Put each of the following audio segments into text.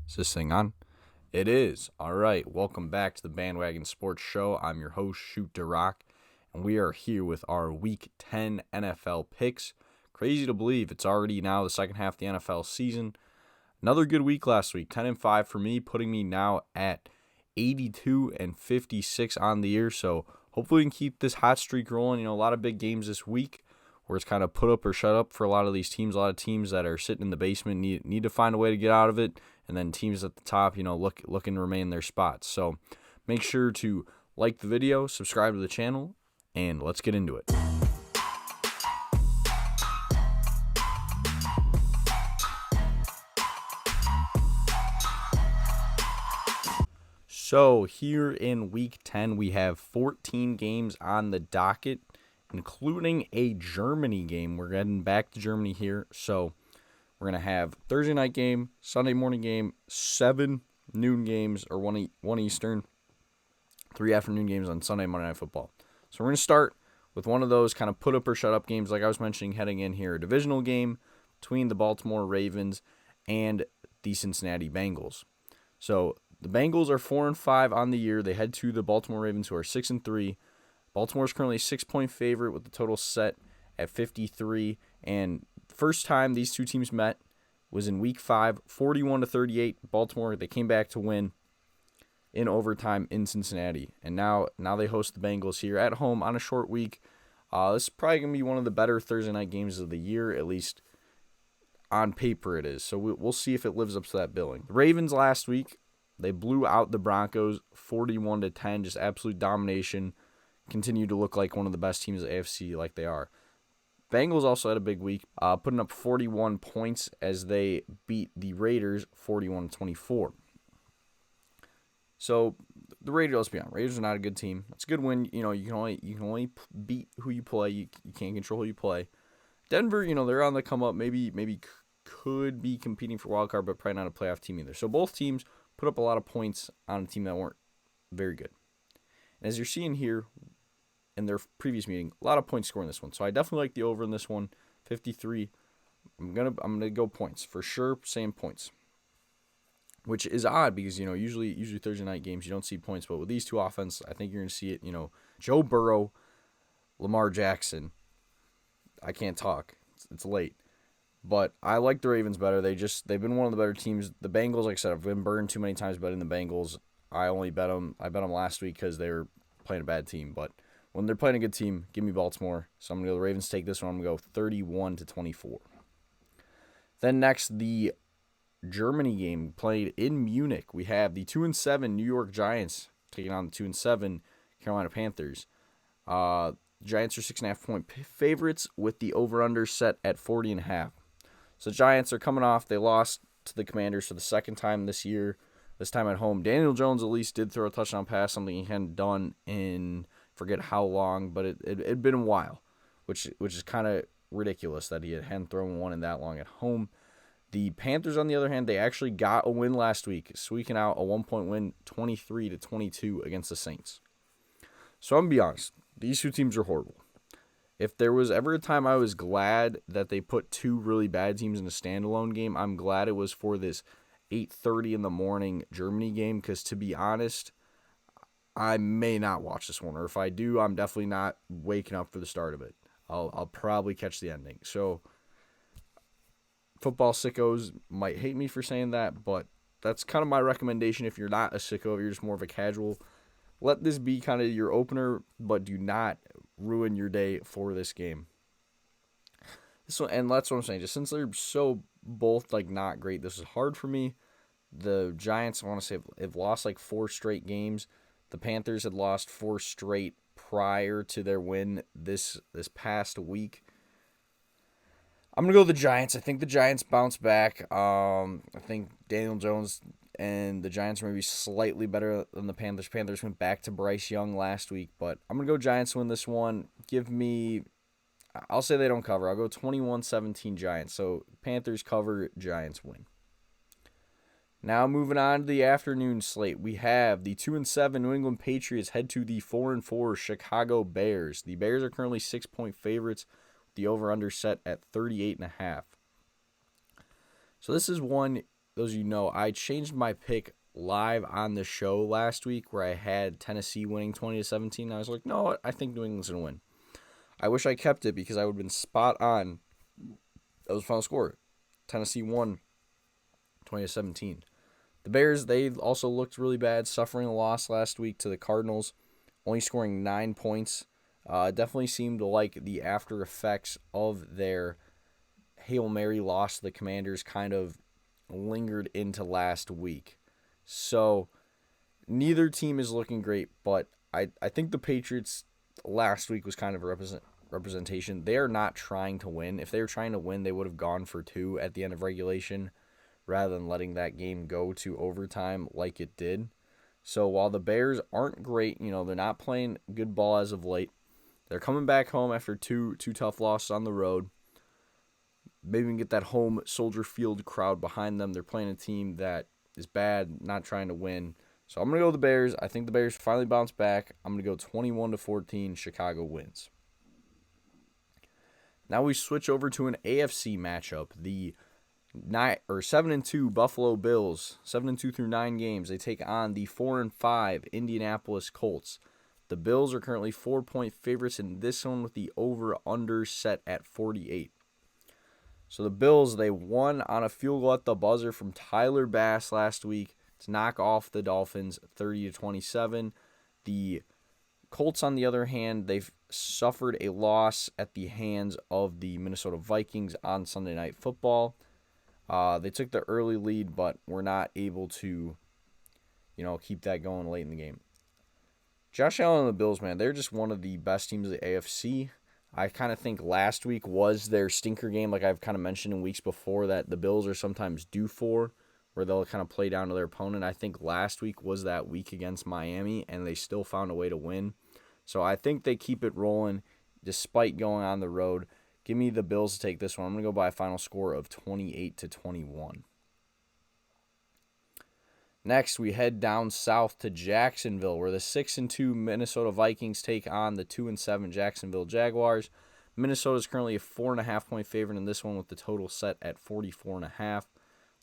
Is this thing on? It is. All right. Welcome back to the Bandwagon Sports Show. I'm your host, DaRock, and we are here with our Week 10 NFL picks. Crazy to believe it's already now the second half of the NFL season. Another good week last week, 10-5 for me, putting me now at 82-56 on the year. So hopefully we can keep this hot streak rolling. You know, a lot of big games this week where it's kind of put up or shut up for a lot of these teams. A lot of teams that are sitting in the basement need to find a way to get out of it. And then teams at the top, looking to remain their spots. So make sure to like the video, subscribe to the channel, and let's get into it. So here in Week 10, we have 14 games on the docket, including a Germany game. We're heading back to Germany here. So we're going to have Thursday night game, Sunday morning game, 7 noon games, or 1 Eastern, 3 afternoon games on Sunday, Monday Night Football. So we're going to start with one of those kind of put up or shut up games like I was mentioning heading in here. A divisional game between the Baltimore Ravens and the Cincinnati Bengals. So the Bengals are 4-5 on the year. They head to the Baltimore Ravens, who are 6-3. Baltimore is currently a 6-point favorite with the total set at 53. And first time these two teams met was in Week 5, 41-38. Baltimore, they came back to win in overtime in Cincinnati. And now they host the Bengals here at home on a short week. This is probably going to be one of the better Thursday night games of the year, at least on paper it is. So we'll see if it lives up to that billing. The Ravens last week, they blew out the Broncos 41-10, just absolute domination. Continue to look like one of the best teams in the AFC like they are. Bengals also had a big week, putting up 41 points as they beat the Raiders 41-24. So the Raiders, let's be honest, Raiders are not a good team. It's a good win. You know, you can only beat who you play. You can't control who you play. Denver, they're on the come up. Maybe could be competing for wild card, but probably not a playoff team either. So both teams put up a lot of points on a team that weren't very good. And as you're seeing here in their previous meeting, a lot of points scored in this one. So I definitely like the over in this one, 53. I'm gonna go points for sure. Same points, which is odd because usually Thursday night games you don't see points, but with these two offenses, I think you're gonna see it. Joe Burrow, Lamar Jackson. I can't talk. It's late. But I like the Ravens better. They've been one of the better teams. The Bengals, like I said, I've been burned too many times betting the Bengals. I only bet them. I bet them last week because they were playing a bad team. But when they're playing a good team, give me Baltimore. So I'm going to go the Ravens take this one. I'm going to go 31-24. Then next, the Germany game played in Munich. We have the 2-7 New York Giants taking on the 2-7 Carolina Panthers. Giants are 6.5-point favorites with the over-under set at 40.5. So Giants are coming off. They lost to the Commanders for the second time this year, this time at home. Daniel Jones at least did throw a touchdown pass, something he hadn't done in forget how long, but it'd been a while, which is kind of ridiculous that he hadn't thrown one in that long at home. The Panthers, on the other hand, they actually got a win last week, squeaking out a 1-point win, 23-22 against the Saints. So I'm going to be honest, these two teams are horrible. If there was ever a time I was glad that they put two really bad teams in a standalone game, I'm glad it was for this 8:30 in the morning Germany game, because to be honest, I may not watch this one, or if I do, I'm definitely not waking up for the start of it. I'll probably catch the ending. So football sickos might hate me for saying that, but that's kind of my recommendation. If you're not a sicko, if you're just more of a casual, let this be kind of your opener, but do not ruin your day for this game. So, and that's what I'm saying. Just since they're so both not great, this is hard for me. The Giants, I want to say, have lost 4 straight games. The Panthers had lost 4 straight prior to their win this past week. I'm going to go with the Giants. I think the Giants bounce back. I think Daniel Jones and the Giants are maybe slightly better than the Panthers. Panthers went back to Bryce Young last week, but I'm going to go Giants win this one. I'll say they don't cover. I'll go 21-17 Giants. So Panthers cover, Giants win. Now moving on to the afternoon slate, we have the 2-7 New England Patriots head to the 4-4 Chicago Bears. The Bears are currently 6-point favorites. The over-under set at 38.5. So this is one those of you know, I changed my pick live on the show last week where I had Tennessee winning 20-17. I was like, no, what? I think New England's going to win. I wish I kept it because I would have been spot on. That was the final score. Tennessee won 20-17. The Bears, they also looked really bad, suffering a loss last week to the Cardinals, only scoring 9 points. Definitely seemed like the after effects of their Hail Mary loss to the Commanders kind of lingered into last week. So neither team is looking great, but I think the Patriots last week was kind of a representation. They are not trying to win. If they were trying to win, they would have gone for 2 at the end of regulation rather than letting that game go to overtime like it did. So while the Bears aren't great, they're not playing good ball as of late. They're coming back home after two tough losses on the road. Maybe we can get that home Soldier Field crowd behind them. They're playing a team that is bad, not trying to win. So I'm going to go with the Bears. I think the Bears finally bounce back. I'm going to go 21-14. Chicago wins. Now we switch over to an AFC matchup. The 7-2 Buffalo Bills, 7-2 through 9 games. They take on the 4-5 Indianapolis Colts. The Bills are currently 4-point favorites in this one with the over-under set at 48. So the Bills, they won on a field goal at the buzzer from Tyler Bass last week to knock off the Dolphins 30-27. The Colts, on the other hand, they've suffered a loss at the hands of the Minnesota Vikings on Sunday Night Football. They took the early lead, but were not able to, keep that going late in the game. Josh Allen and the Bills, man, they're just one of the best teams of the AFC. I kind of think last week was their stinker game, like I've kind of mentioned in weeks before, that the Bills are sometimes due for, where they'll kind of play down to their opponent. I think last week was that week against Miami, and they still found a way to win. So I think they keep it rolling despite going on the road. Give me the Bills to take this one. I'm going to go by a final score of 28-21. Next, we head down south to Jacksonville, where the 6-2 Minnesota Vikings take on the 2-7 Jacksonville Jaguars. Minnesota is currently a 4.5-point favorite in this one with the total set at 44.5.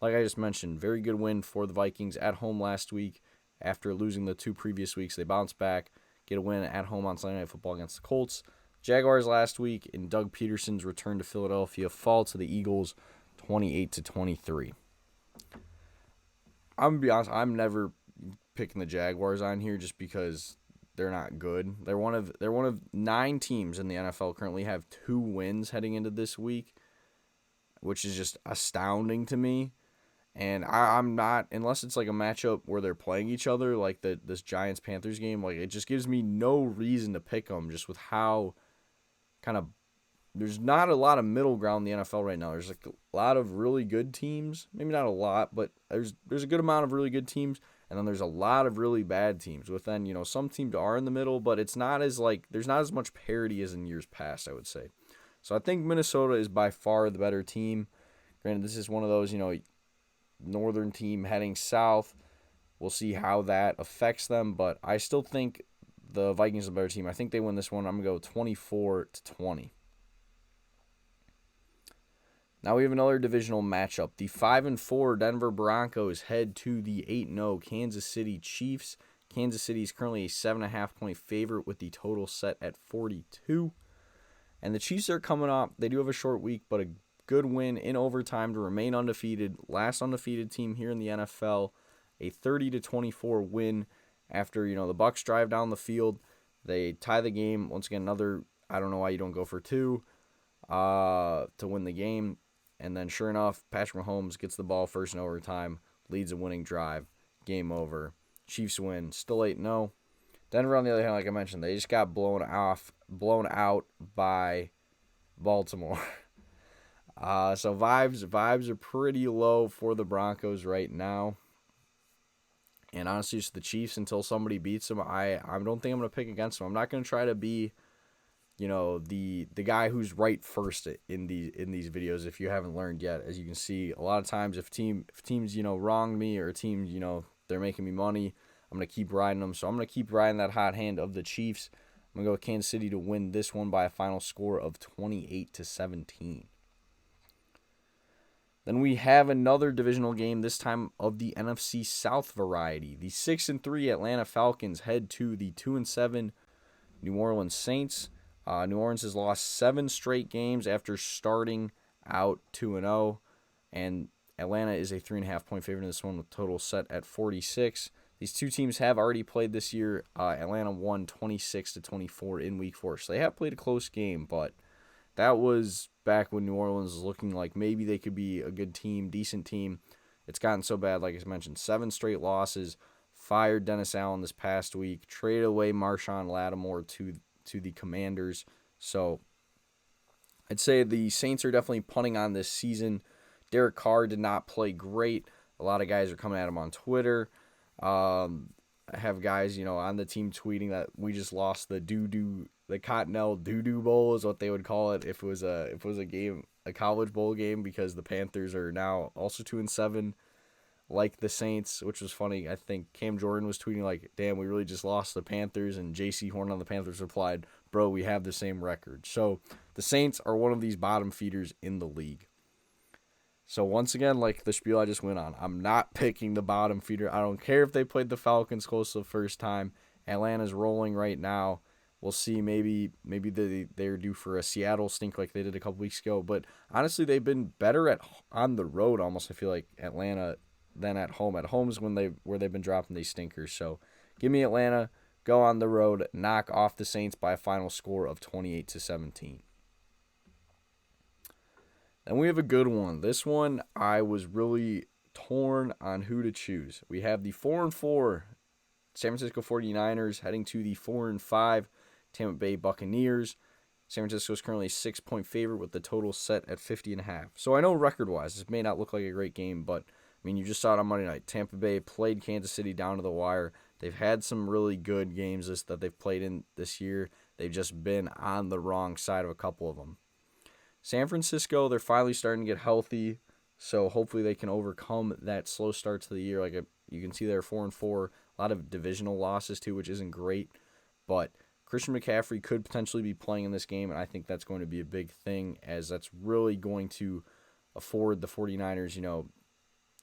Like I just mentioned, very good win for the Vikings at home last week. After losing the 2 previous weeks, they bounce back, get a win at home on Sunday Night Football against the Colts. Jaguars last week in Doug Peterson's return to Philadelphia fall to the Eagles 28-23. I'm going to be honest, I'm never picking the Jaguars on here just because they're not good. They're one of 9 teams in the NFL currently have 2 wins heading into this week, which is just astounding to me. And I'm not, unless it's like a matchup where they're playing each other, like this Giants-Panthers game, like it just gives me no reason to pick them just with how kind of, there's not a lot of middle ground in the NFL right now. There's like a lot of really good teams. Maybe not a lot, but there's a good amount of really good teams. And then there's a lot of really bad teams. With then, some teams are in the middle, but it's not as there's not as much parity as in years past, I would say. So I think Minnesota is by far the better team. Granted, this is one of those, northern team heading south. We'll see how that affects them, but I still think the Vikings are the better team. I think they win this one. I'm going to go 24-20. Now we have another divisional matchup. The 5-4 Denver Broncos head to the 8-0 Kansas City Chiefs. Kansas City is currently a 7.5-point favorite with the total set at 42. And the Chiefs are coming off. They do have a short week, but a good win in overtime to remain undefeated. Last undefeated team here in the NFL. A 30-24 win after, the Bucs drive down the field. They tie the game. Once again, another, I don't know why you don't go for 2 to win the game. And then sure enough, Patrick Mahomes gets the ball first in overtime, leads a winning drive, game over. Chiefs win, still 8-0. Denver, on the other hand, like I mentioned, they just got blown out by Baltimore. So vibes are pretty low for the Broncos right now. And honestly, just the Chiefs, until somebody beats them, I don't think I'm going to pick against them. I'm not going to try to be, the guy who's right first in these videos. If you haven't learned yet, as you can see, a lot of times if teams wrong me, or teams they're making me money, I'm gonna keep riding them. So I'm gonna keep riding that hot hand of the Chiefs. I'm gonna go with Kansas City to win this one by a final score of 28-17. Then we have another divisional game, this time of the NFC South variety. The 6-3 Atlanta Falcons head to the 2-7 New Orleans Saints. New Orleans has lost 7 straight games after starting out 2-0, and Atlanta is a 3.5-point favorite in this one with total set at 46. These two teams have already played this year. Atlanta won 26-24 in Week 4, so they have played a close game, but that was back when New Orleans was looking like maybe they could be a good team, decent team. It's gotten so bad, like I mentioned, 7 straight losses. Fired Dennis Allen this past week. Traded away Marshawn Lattimore to the Commanders. So I'd say the Saints are definitely punting on this season. Derek Carr did not play great. A lot of guys are coming at him on Twitter. I have guys, on the team tweeting that we just lost the Cottonelle Doo-Doo Bowl is what they would call it if it was a game, a college bowl game, because the Panthers are now also 2-7, like the Saints, which was funny. I think Cam Jordan was tweeting like, "Damn, we really just lost the Panthers," and J.C. Horn on the Panthers replied, "Bro, we have the same record." So the Saints are one of these bottom feeders in the league. So once again, like the spiel I just went on, I'm not picking the bottom feeder. I don't care if they played the Falcons close the first time. Atlanta's rolling right now. We'll see. Maybe they're due for a Seattle stink like they did a couple weeks ago. But honestly, they've been better on the road almost. I feel like Atlanta than at home. At home is where they've been dropping these stinkers. So give me Atlanta. Go on the road. Knock off the Saints by a final score of 28-17. Then we have a good one. This one, I was really torn on who to choose. We have the 4-4 San Francisco 49ers heading to the 4-5 Tampa Bay Buccaneers. San Francisco is currently a 6-point favorite with the total set at 50.5. So I know record-wise, this may not look like a great game, but you just saw it on Monday night. Tampa Bay played Kansas City down to the wire. They've had some really good games that they've played in this year. They've just been on the wrong side of a couple of them. San Francisco, they're finally starting to get healthy, so hopefully they can overcome that slow start to the year. Like you can see, they're 4-4, a lot of divisional losses too, which isn't great. But Christian McCaffrey could potentially be playing in this game, and I think that's going to be a big thing, as that's really going to afford the 49ers,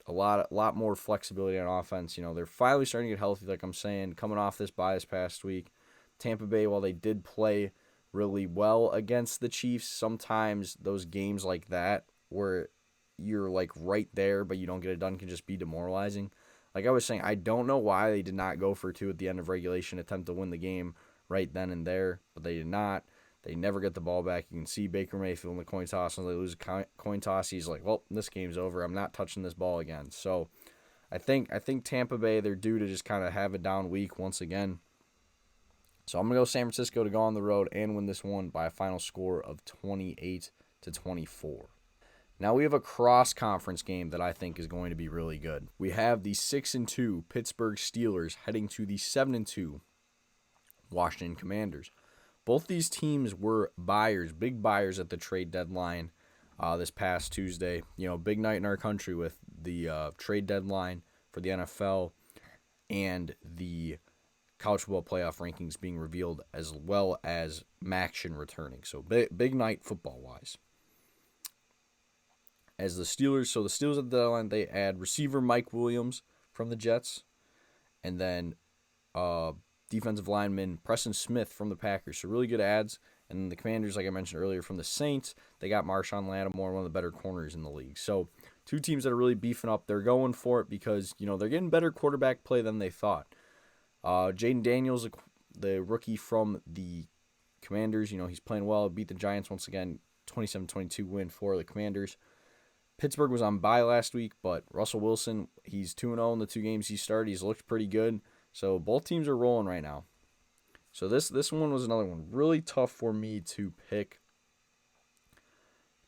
a lot more flexibility on offense. They're finally starting to get healthy, like I'm saying, coming off this bye this past week. Tampa Bay, while they did play really well against the Chiefs, sometimes those games like that where you're like right there but you don't get it done can just be demoralizing. Like I was saying, I don't know why they did not go for 2 at the end of regulation, attempt to win the game right then and there, but they did not. They never get the ball back. You can see Baker Mayfield in the coin toss, and they lose a coin toss. He's like, well, this game's over. I'm not touching this ball again. So I think Tampa Bay, they're due to just kind of have a down week once again. So I'm going to go San Francisco to go on the road and win this one by a final score of 28-24. Now we have a cross-conference game that I think is going to be really good. We have the 6-2 Pittsburgh Steelers heading to the 7-2 Washington Commanders. Both these teams were big buyers at the trade deadline this past Tuesday. Big night in our country with the trade deadline for the NFL and the college football playoff rankings being revealed, as well as Maction returning. So big night football-wise. As the Steelers at the deadline, they add receiver Mike Williams from the Jets, and then defensive lineman Preston Smith from the Packers. So really good ads. And then the Commanders, like I mentioned earlier, from the Saints, they got Marshawn Lattimore, one of the better corners in the league. So two teams that are really beefing up. They're going for it because, they're getting better quarterback play than they thought. Jaden Daniels, the rookie from the Commanders, he's playing well. Beat the Giants once again, 27-22 win for the Commanders. Pittsburgh was on bye last week, but Russell Wilson, he's 2-0 in the 2 games he started. He's looked pretty good. So both teams are rolling right now. So this one was another one. Really tough for me to pick.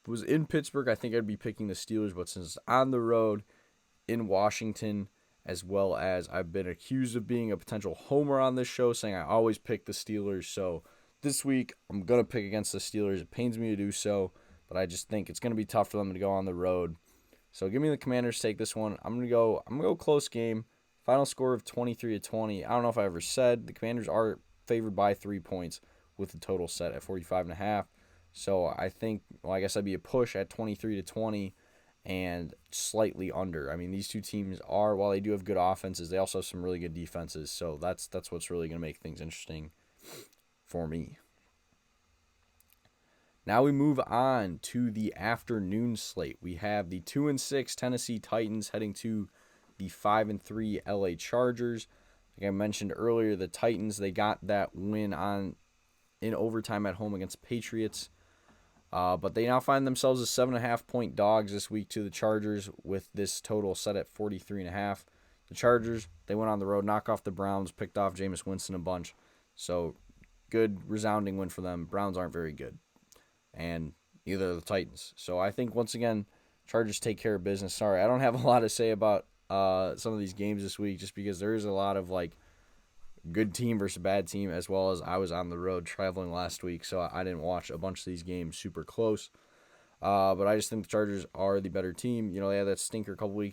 If it was in Pittsburgh, I think I'd be picking the Steelers, but since it's on the road in Washington, as well as I've been accused of being a potential homer on this show, saying I always pick the Steelers. So this week, I'm going to pick against the Steelers. It pains me to do so, but I just think it's going to be tough for them to go on the road. So give me the Commanders to take this one. I'm going to go close game. Final score of 23-20. I don't know if I ever said the Commanders are favored by 3 points with the total set at 45.5. So I think, I guess that'd be a push at 23-20. and slightly under. I mean, these two teams are, while they do have good offenses, they also have some really good defenses. So that's what's really going to make things interesting for me. Now we move on to the afternoon slate. We have the 2-6 Tennessee Titans heading to the 5-3 LA Chargers. Like I mentioned earlier, the Titans, they got that win in overtime at home against Patriots. But they now find themselves as 7.5-point dogs this week to the Chargers, with this total set at 43.5. The Chargers, they went on the road, knock off the Browns, picked off Jameis Winston a bunch. So good, resounding win for them. Browns aren't very good, and neither are the Titans. So I think, once again, Chargers take care of business. Sorry, I don't have a lot to say about some of these games this week, just because there is a lot of good team versus bad team, as well as I was on the road traveling last week, so I didn't watch a bunch of these games super close. But I just think the Chargers are the better team. They had that stinker a couple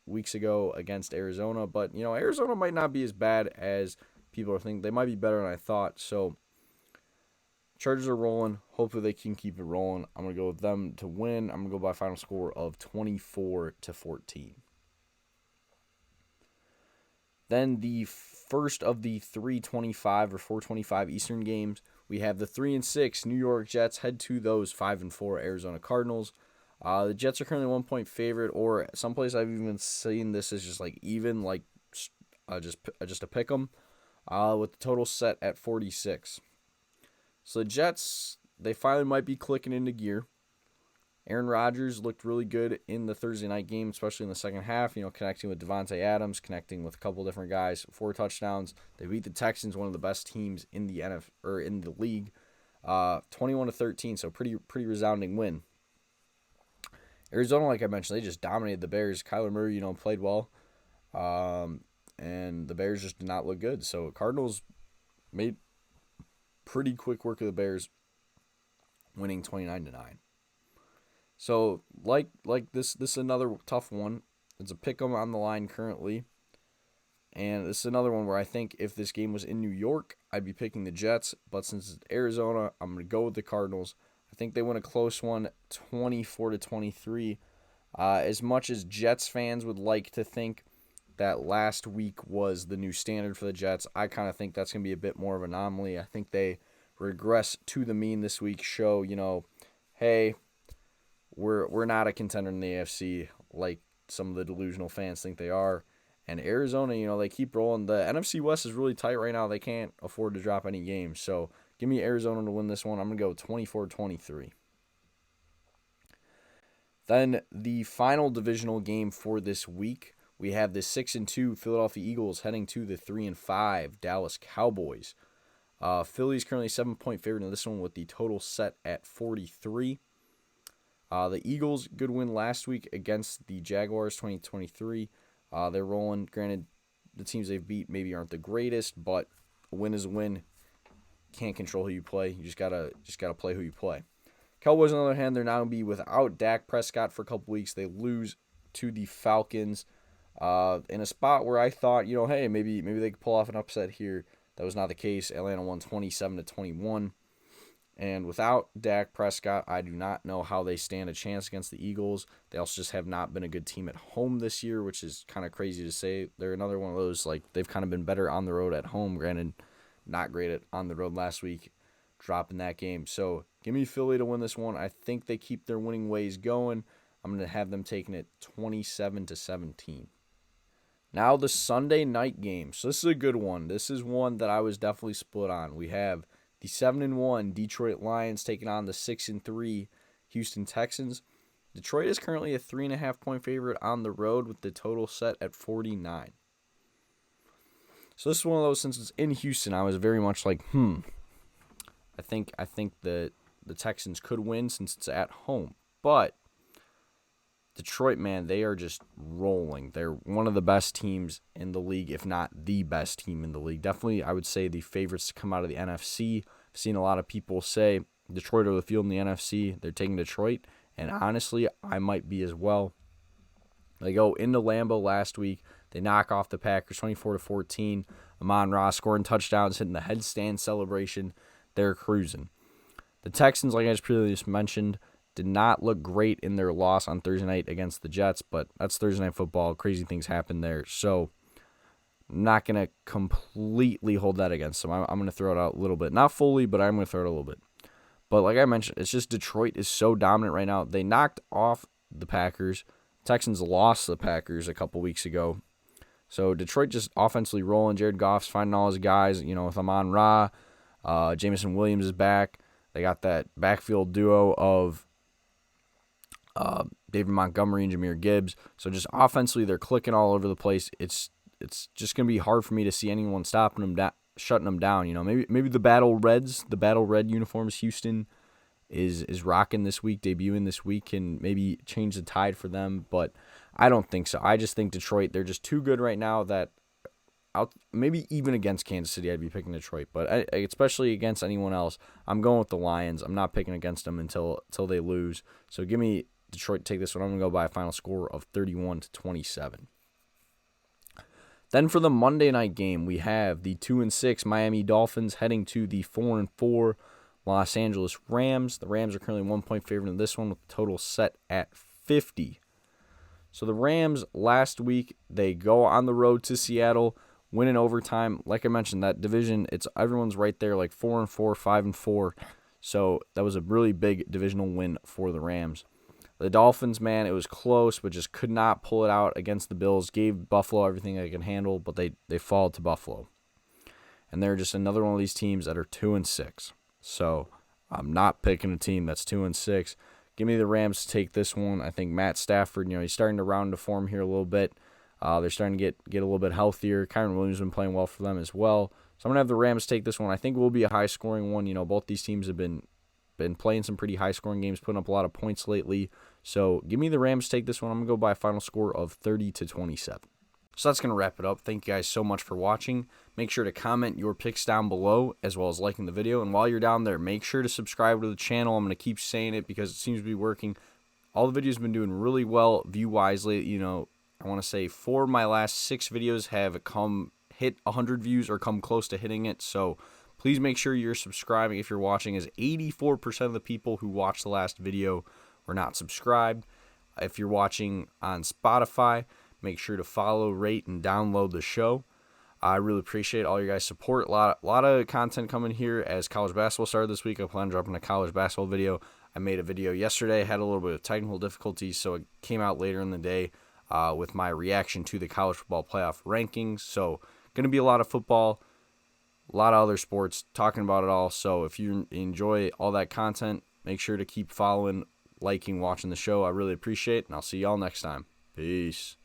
weeks ago against Arizona, but Arizona might not be as bad as people are thinking. They might be better than I thought. So Chargers are rolling. Hopefully they can keep it rolling. I'm gonna go with them to win. I'm gonna go by a final score of 24-14. Then the first of the 3:25 or 4:25 Eastern games, we have the 3-6 New York Jets head to those 5-4 Arizona Cardinals. The Jets are currently 1-point favorite, or someplace I've even seen this is just even, just a pick 'em, with the total set at 46. So the Jets, they finally might be clicking into gear. Aaron Rodgers looked really good in the Thursday night game, especially in the second half, connecting with Devontae Adams, connecting with a couple different guys, 4 touchdowns. They beat the Texans, one of the best teams in the in the league, 21-13, so pretty resounding win. Arizona, like I mentioned, they just dominated the Bears. Kyler Murray, played well, and the Bears just did not look good. So Cardinals made pretty quick work of the Bears, winning 29-9. So, this is another tough one. It's a pick 'em on the line currently. And this is another one where I think if this game was in New York, I'd be picking the Jets. But since it's Arizona, I'm going to go with the Cardinals. I think they win a close one, 24-23. As much as Jets fans would like to think that last week was the new standard for the Jets, I kind of think that's going to be a bit more of an anomaly. I think they regress to the mean this week, show, hey, we're not a contender in the AFC like some of the delusional fans think they are. And Arizona, they keep rolling. The NFC West is really tight right now. They can't afford to drop any games. So give me Arizona to win this one. I'm going to go 24-23. Then the final divisional game for this week, we have the 6-2 Philadelphia Eagles heading to the 3-5 Dallas Cowboys. Philly's currently 7-point favorite in this one, with the total set at 43. The Eagles, good win last week against the Jaguars, 2023. They're rolling. Granted, the teams they've beat maybe aren't the greatest, but a win is a win. Can't control who you play. You just gotta play who you play. Cowboys, on the other hand, they're now going to be without Dak Prescott for a couple weeks. They lose to the Falcons in a spot where I thought, hey, maybe they could pull off an upset here. That was not the case. Atlanta won 27-21. And without Dak Prescott, I do not know how they stand a chance against the Eagles. They also just have not been a good team at home this year, which is kind of crazy to say. They're another one of those, they've kind of been better on the road at home. Granted, not great on the road last week, dropping that game. So give me Philly to win this one. I think they keep their winning ways going. I'm going to have them taking it 27-17. Now the Sunday night game. So this is a good one. This is one that I was definitely split on. We have the 7-1 Detroit Lions taking on the 6-3 Houston Texans. Detroit is currently a 3.5-point favorite on the road, with the total set at 49. So this is one of those, since it's in Houston, I was very much like, I think the Texans could win since it's at home. But Detroit, man, they are just rolling. They're one of the best teams in the league, if not the best team in the league. Definitely, I would say, the favorites to come out of the NFC. I've seen a lot of people say Detroit over the field in the NFC. They're taking Detroit, and honestly, I might be as well. They go into Lambeau last week. They knock off the Packers 24-14. Amon-Ra scoring touchdowns, hitting the headstand celebration. They're cruising. The Texans, like I just previously mentioned, did not look great in their loss on Thursday night against the Jets, but that's Thursday Night Football. Crazy things happen there. So I'm not going to completely hold that against them. I'm going to throw it out a little bit. Not fully, but I'm going to throw it a little bit. But like I mentioned, it's just Detroit is so dominant right now. They knocked off the Packers. Texans lost the Packers a couple weeks ago. So Detroit just offensively rolling. Jared Goff's finding all his guys, with Amon-Ra. Jameson Williams is back. They got that backfield duo of David Montgomery and Jahmyr Gibbs. So just offensively, they're clicking all over the place. It's just going to be hard for me to see anyone stopping them, shutting them down. Maybe the Battle Red uniforms, Houston is rocking this week, debuting this week, and maybe change the tide for them. But I don't think so. I just think Detroit, they're just too good right now that maybe even against Kansas City, I'd be picking Detroit. But especially against anyone else, I'm going with the Lions. I'm not picking against them until they lose. So give me Detroit to take this one. I'm going to go by a final score of 31-27. Then for the Monday night game, we have the 2-6 Miami Dolphins heading to the 4-4 Los Angeles Rams. The Rams are currently 1-point favorite in this one with the total set at 50. So the Rams last week, they go on the road to Seattle, win in overtime. Like I mentioned, that division, everyone's right there, like 4-4, 5-4. So that was a really big divisional win for the Rams. The Dolphins, man, it was close, but just could not pull it out against the Bills. Gave Buffalo everything they can handle, but they fall to Buffalo. And they're just another one of these teams that are 2-6. So I'm not picking a team that's 2-6. Give me the Rams to take this one. I think Matt Stafford, he's starting to round to form here a little bit. They're starting to get a little bit healthier. Kyron Williams has been playing well for them as well. So I'm going to have the Rams take this one. I think it will be a high-scoring one. Both these teams have been playing some pretty high-scoring games, putting up a lot of points lately. So give me the Rams to take this one. I'm going to go by a final score of 30-27. So that's going to wrap it up. Thank you guys so much for watching. Make sure to comment your picks down below as well as liking the video. And while you're down there, make sure to subscribe to the channel. I'm going to keep saying it because it seems to be working. All the videos have been doing really well view-wise lately. I want to say 4 of my last 6 videos have hit 100 views or come close to hitting it. So please make sure you're subscribing if you're watching, as 84% of the people who watched the last video were not subscribed. If you're watching on Spotify, make sure to follow, rate, and download the show. I really appreciate all your guys' support. A lot of content coming here as college basketball started this week. I plan on dropping a college basketball video. I made a video yesterday. Had a little bit of technical difficulties, so it came out later in the day with my reaction to the college football playoff rankings. So going to be a lot of football, a lot of other sports, talking about it all. So if you enjoy all that content, make sure to keep following, liking, watching the show. I really appreciate it, and I'll see y'all next time. Peace.